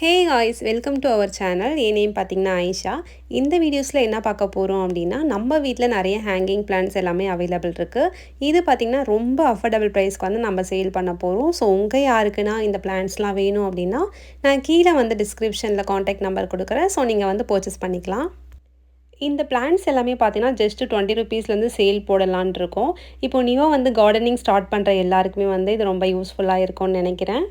Hey guys, welcome to our channel. என் name பார்த்தீங்கன்னா ஆயிஷா. இந்த வீடியோஸில் என்ன பார்க்க போகிறோம் அப்படின்னா, நம்ம வீட்டில் நிறைய ஹேங்கிங் பிளான்ட்ஸ் எல்லாமே அவைலபிள் இருக்குது. இது பார்த்திங்கன்னா ரொம்ப அஃபோர்டபுள் ப்ரைஸ்க்கு வந்து நம்ம சேல் பண்ண போகிறோம். ஸோ உங்கள் யாருக்குன்னா இந்த பிளான்ட்ஸ்லாம் வேணும் அப்படின்னா, நான் கீழே வந்து டிஸ்கிரிப்ஷனில் காண்டாக்ட் நம்பர் கொடுக்குறேன். ஸோ நீங்கள் வந்து பர்ச்சேஸ் பண்ணிக்கலாம். இந்த பிளான்ட்ஸ் எல்லாமே பார்த்தீங்கன்னா ஜஸ்ட் 20 ருபீஸ்லேருந்து சேல் போடலான் இருக்கோம். இப்போ நியூவாக வந்து கார்டனிங் ஸ்டார்ட் பண்ணுற எல்லாருக்குமே வந்து இது ரொம்ப யூஸ்ஃபுல்லாக இருக்கும்னு நினைக்கிறேன்.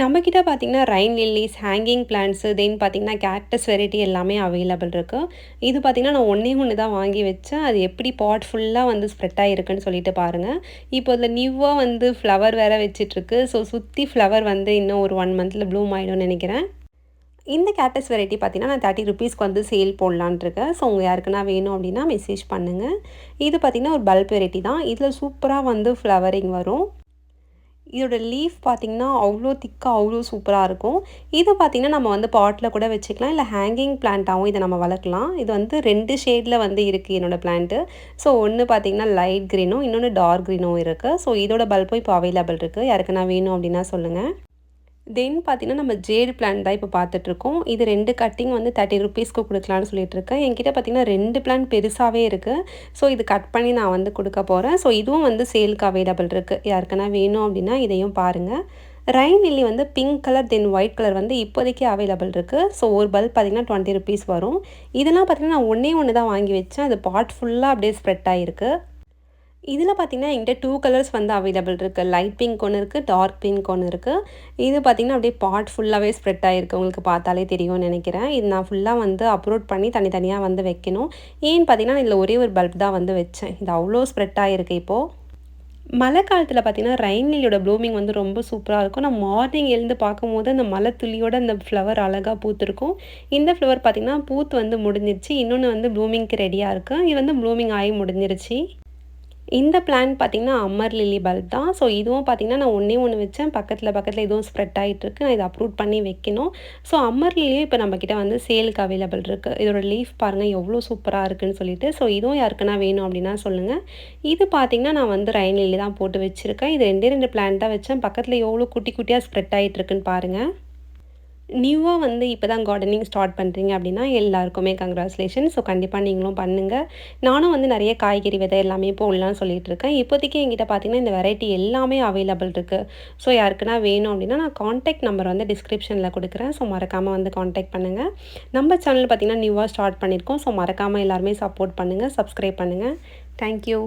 நம்மக்கிட்ட பார்த்தீங்கன்னா ரைன் லில்லிஸ், ஹேங்கிங் பிளான்ட்ஸு, தென் பார்த்தீங்கன்னா கேக்டஸ் வெரைட்டி எல்லாமே அவைலபிள் இருக்குது. இது பார்த்தீங்கன்னா நான் ஒன்றே ஒன்று தான் வாங்கி வச்சேன். அது எப்படி பாட் ஃபுல்லாக வந்து ஸ்ப்ரெட் ஆகிருக்குன்னு சொல்லிட்டு பாருங்கள். இப்போ இதில் நியூவாக வந்து ஃப்ளவர் வேறு வச்சிட்ருக்கு. ஸோ சுற்றி ஃப்ளவர் வந்து இன்னும் ஒரு 1 மந்தில் ப்ளூம் ஆகிடும்னு நினைக்கிறேன். இந்த கேக்டஸ் வெரைட்டி பார்த்தீங்கன்னா நான் 30 ருபீஸ்க்கு வந்து சேல் போடலான் இருக்கேன். ஸோ உங்கள் யாருக்குன்னா வேணும் அப்படின்னா மெசேஜ் பண்ணுங்கள். இது பார்த்திங்கன்னா ஒரு பல்ப் வெரைட்டி தான். இதில் சூப்பராக வந்து ஃப்ளவரிங் வரும். இதோட லீஃப் பார்த்திங்கன்னா அவ்வளோ திக்காக அவ்வளோ சூப்பராக இருக்கும். இது பார்த்திங்கன்னா நம்ம வந்து பாட்டில் கூட வச்சுக்கலாம், இல்லை ஹேங்கிங் பிளான்ட்டாகவும் இதை நம்ம வளர்க்கலாம். இது வந்து 2 ஷேடில் வந்து இருக்குது என்னோடய பிளான்ட்டு. ஸோ ஒன்று பார்த்திங்கன்னா லைட் க்ரீனும், இன்னொன்று டார்க் க்ரீனும் இருக்குது. ஸோ இதோட பல்பும் இப்போ அவைலபிள் இருக்குது. யாருக்குன்னா வேணும் அப்படின்னா சொல்லுங்கள். தென் பார்த்தீங்கன்னா நம்ம ஜேடு பிளான்ட் தான் இப்போ பார்த்துட்ருக்கோம். இது 2 கட்டிங் வந்து 30 ருபீஸ்க்கு கொடுக்கலான்னு சொல்லிட்டுருக்கேன். என்கிட்ட பார்த்தீங்கன்னா 2 பிளான்ட் பெருசாகவே இருக்குது. ஸோ இது கட் பண்ணி நான் வந்து கொடுக்க போகிறேன். ஸோ இதுவும் வந்து சேலுக்கு அவைலபிள் இருக்குது. யாருக்குன்னா வேணும் அப்படின்னா இதையும் பாருங்கள். ரைன் லில்லி வந்து பிங்க் கலர் தென் ஒயிட் கலர் வந்து இப்போதைக்கு அவைலபிள் இருக்குது. ஸோ ஒரு பல்ப் பார்த்திங்கன்னா 20 ருபீஸ் வரும். இதெல்லாம் பார்த்திங்கன்னா நான் ஒன்றே ஒன்று தான் வாங்கி வச்சேன். அது பாட் ஃபுல்லாக அப்படியே ஸ்ப்ரெட் ஆகிருக்கு. இதில் பார்த்திங்கன்னா என்கிட்ட 2 கலர்ஸ் வந்து அவைலபிள் இருக்குது. லைட் பிங்க் ஒன்று இருக்குது, டார்க் பிங்க் ஒன்று இருக்குது. இது பார்த்திங்கன்னா அப்படியே பாட் ஃபுல்லாகவே ஸ்ப்ரெட் ஆகிருக்கு. உங்களுக்கு பார்த்தாலே தெரியும்னு நினைக்கிறேன். இது நான் ஃபுல்லாக வந்து அப்லோட் பண்ணி தனித்தனியாக வந்து வைக்கணும். ஏன்னு பார்த்திங்கன்னா இதில் ஒரே ஒரு பல்ப் தான் வந்து வச்சேன். இது அவ்வளோ ஸ்ப்ரெட் ஆகிருக்கு இப்போது. மழை காலத்தில் பார்த்திங்கன்னா ரைன் லில்லியோட ப்ளூமிங் வந்து ரொம்ப சூப்பராக இருக்கும். நான் மார்னிங் எழுந்து பார்க்கும்போது அந்த மழை துளியோட அந்த ஃப்ளவர் அழகாக பூத்துருக்கும். இந்த ஃப்ளவர் பார்த்திங்கன்னா பூத்து வந்து முடிஞ்சிருச்சு. இன்னொன்று வந்து ப்ளூமிங்க்கு ரெடியாக இருக்குது. இது வந்து ப்ளூமிங் ஆகி முடிஞ்சிருச்சு. இந்த பிளான்ட் பார்த்திங்கன்னா அமர் லில்லி பல்ப் தான். ஸோ இதுவும் பார்த்திங்கன்னா நான் ஒன்றே ஒன்று வச்சேன். பக்கத்தில் இதுவும் ஸ்ப்ரெட் ஆகிட்டுருக்கு. நான் இதை அப்ரூட் பண்ணி வைக்கணும். ஸோ அமர் லில்லியும் இப்போ நம்மக்கிட்ட வந்து சேலுக்கு அவைலபிள் இருக்குது. இதோட லீஃப் பாருங்கள் எவ்வளோ சூப்பராக இருக்குதுன்னு சொல்லிட்டு. ஸோ இதுவும் யாருக்குன்னா வேணும் அப்படின்னா சொல்லுங்கள். இது பார்த்திங்கன்னா நான் வந்து ரைன் லில்லி தான் போட்டு வச்சுருக்கேன். இது 2 பிளான்ட் தான் வச்சேன். பக்கத்தில் எவ்வளோ குட்டி குட்டியாக ஸ்ப்ரெட் ஆகிட்டுருக்குன்னு பாருங்கள். நியூவாக வந்து இப்போ தான் கார்டனிங் ஸ்டார்ட் பண்ணுறீங்க அப்படின்னா எல்லாருக்குமே கங்க்ராச்சுலேஷன். ஸோ கண்டிப்பாக நீங்களும் பண்ணுங்கள். நானும் வந்து நிறைய காய்கறி விதை எல்லாமே போடலான்னு சொல்லிட்டு இருக்கேன். இப்போதைக்கு என்கிட்ட பார்த்தீங்கன்னா இந்த வெரைட்டி எல்லாமே அவைலபிள் இருக்குது. ஸோ யாருக்குன்னா வேணும் அப்படின்னா நான் காண்டாக்ட் நம்பர் வந்து டிஸ்கிரிப்ஷனில் கொடுக்குறேன். ஸோ மறக்காமல் வந்து காண்டாக்ட் பண்ணுங்கள். நம்ம சேனல் பார்த்திங்கன்னா நியூவாக ஸ்டார்ட் பண்ணியிருக்கோம். ஸோ மறக்காமல் எல்லாருமே சப்போர்ட் பண்ணுங்கள், சப்ஸ்கிரைப் பண்ணுங்கள். தேங்க்யூ.